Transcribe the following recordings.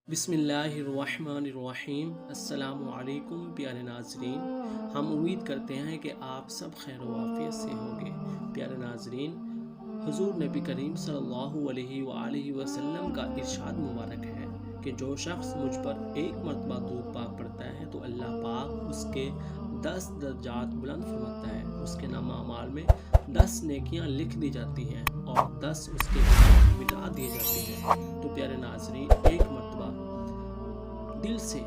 बिस्मिल्लाहिर्रहमानिर्रहीम। अस्सलामु अलैकुम प्यारे नाजरीन, हम उम्मीद करते हैं कि आप सब खैर व आफियत से होंगे। प्यारे नाजरीन, हुजूर नबी करीम सल्लल्लाहु अलैहि वसल्लम का इरशाद मुबारक है कि जो शख्स मुझ पर एक मरतबा दूध पाक पड़ता है तो अल्लाह पाक उसके 10 दर्जात बुलंद फरमाता है। उसके नाम अमाल में 10 नेकियां लिख दी जाती हैं और 10 उसके मिटा दिए जाते हैं। तो प्यारे नाजरीन, एक मरतबा दिल से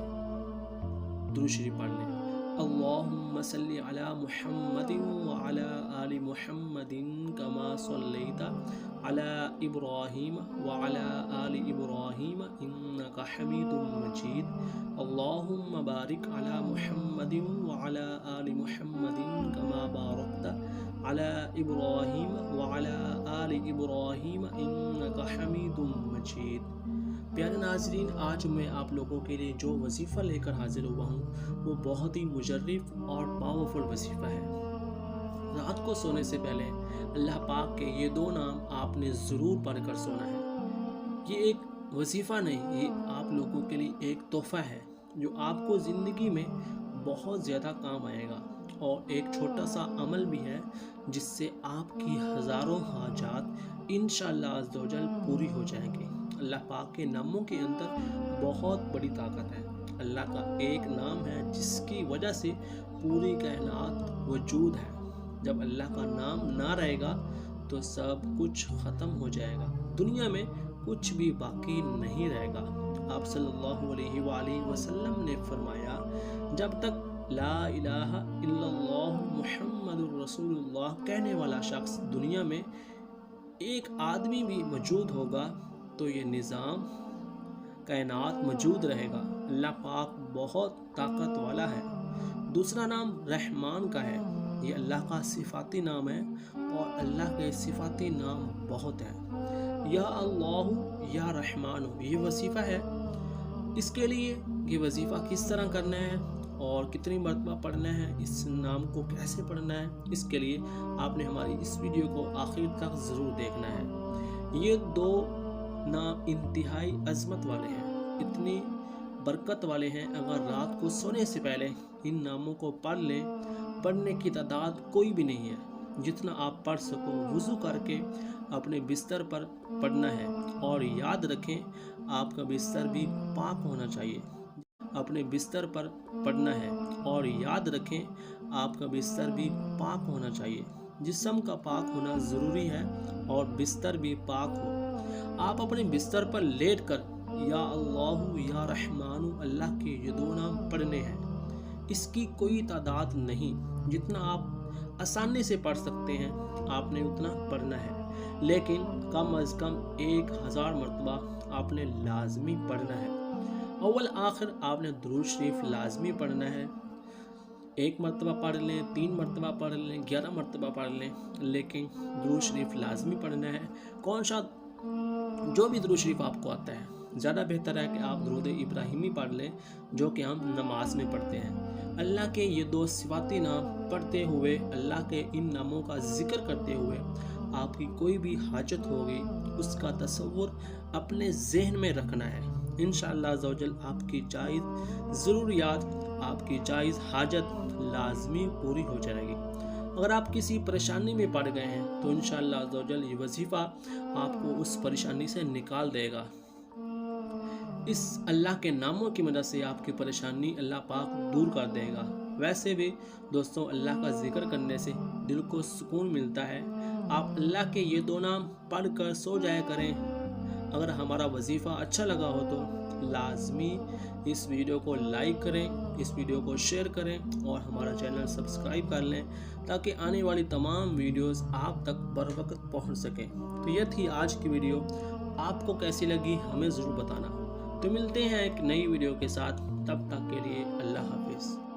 दुरूद शरीफ पढ़ लें। अल्लाहुम्मा सल्ली अला मुहम्मदिन व अला आलि मुहम्मदिन कमा सल्लैता अला इब्राहीम व अला आलि इब्राहीम इन्नका हमीदुम मजीद। अल्लाहुम्मा बारिक अला मुहम्मदिन व अला आलि मुहम्मदिन कमा बारकता अला इब्राहीम व अला आलि इब्राहीम इन्नका हमीदुम मजीद। प्यारे नाजरीन, आज मैं आप लोगों के लिए जो वजीफ़ा लेकर हाजिर हुआ हूँ वो बहुत ही मुजर्रिफ और पावरफुल वजीफ़ा है। रात को सोने से पहले अल्लाह पाक के ये 2 नाम आपने ज़रूर पढ़कर सोना है। ये एक वजीफ़ा नहीं, ये आप लोगों के लिए एक तोहफ़ा है जो आपको ज़िंदगी में बहुत ज़्यादा काम आएगा और एक छोटा सा अमल भी है जिससे आपकी हज़ारों हाजात इंशाअल्लाह अज़्ज़वजल पूरी हो जाएंगी। अल्लाह पाक के नामों के अंदर बहुत बड़ी ताकत है। अल्लाह का एक नाम है जिसकी वजह से पूरी कायनात वजूद है। जब अल्लाह का नाम ना रहेगा तो सब कुछ ख़त्म हो जाएगा, दुनिया में कुछ भी बाकी नहीं रहेगा। आप सल्लल्लाहु अलैहि वसल्लम ने फरमाया, जब तक ला इलाहा इल्लल्लाह मुहम्मदुर रसूलुल्लाह कहने वाला शख्स दुनिया में एक आदमी भी मौजूद होगा तो ये निज़ाम कायनात मौजूद रहेगा। अल्लाह पाक बहुत ताकत वाला है। दूसरा नाम रहमान का है। ये अल्लाह का सिफाती नाम है और अल्लाह के सिफाती नाम बहुत है। या अल्लाह या रहमान, ये वजीफ़ा है। इसके लिए ये वजीफ़ा किस तरह करना है और कितनी मरतबा पढ़ना है, इस नाम को कैसे पढ़ना है, इसके लिए आपने हमारी इस वीडियो को आखिर तक ज़रूर देखना है। ये 2 नाम इंतहाई अज़मत वाले हैं, इतनी बरकत वाले हैं। अगर रात को सोने से पहले इन नामों को पढ़ लें, पढ़ने की तादाद कोई भी नहीं है, जितना आप पढ़ सको वुज़ू करके अपने बिस्तर पर पढ़ना है। और याद रखें, आपका बिस्तर भी पाक होना चाहिए। अपने बिस्तर पर पढ़ना है और याद रखें, आपका बिस्तर भी पाक होना चाहिए। जिस्म का पाक होना ज़रूरी है और बिस्तर भी पाक हो। आप अपने बिस्तर पर लेटकर या अल्लाहु या रहमानु, अल्लाह के ये 2 नाम पढ़ने हैं। इसकी कोई तादाद नहीं, जितना आप आसानी से पढ़ सकते हैं आपने उतना पढ़ना है, लेकिन कम अज़ कम 1000 मरतबा आपने लाजमी पढ़ना है। अव्वल आखिर आपने दुरूद शरीफ लाजमी पढ़ना है। 1 मरतबा पढ़ लें, 3 मरतबा पढ़ लें, 11 मरतबा पढ़ लें, लेकिन दुरूद शरीफ लाजमी पढ़ना है। कौन सा जो भी दुरूद शरीफ आपको आता है, ज़्यादा बेहतर है कि आप दुरूद इब्राहिमी पढ़ लें जो कि हम नमाज में पढ़ते हैं। अल्लाह के ये 2 सिफाती नाम पढ़ते हुए, अल्लाह के इन नामों का जिक्र करते हुए आपकी कोई भी हाजत होगी उसका तसव्वुर अपने जहन में रखना है। इंशाअल्लाह अज़्ज़वजल आपकी जायज़ ज़रूरियात, आपकी जायज़ हाजत लाजमी पूरी हो जाएगी। अगर आप किसी परेशानी में पड़ गए हैं तो इंशाअल्लाह अज़्ज़वजल ये वजीफ़ा आपको उस परेशानी से निकाल देगा। इस अल्लाह के नामों की मदद से आपकी परेशानी अल्लाह पाक दूर कर देगा। वैसे भी दोस्तों, अल्लाह का जिक्र करने से दिल को सुकून मिलता है। आप अल्लाह के ये 2 नाम पढ़ कर सो जाया करें। अगर हमारा वजीफ़ा अच्छा लगा हो तो लाजमी इस वीडियो को लाइक करें, इस वीडियो को शेयर करें और हमारा चैनल सब्सक्राइब कर लें ताकि आने वाली तमाम वीडियोस आप तक बर वक्त पहुँच सकें। तो ये थी आज की वीडियो। आपको कैसी लगी हमें ज़रूर बताना। तो मिलते हैं एक नई वीडियो के साथ, तब तक के लिए अल्लाह हाफिज़।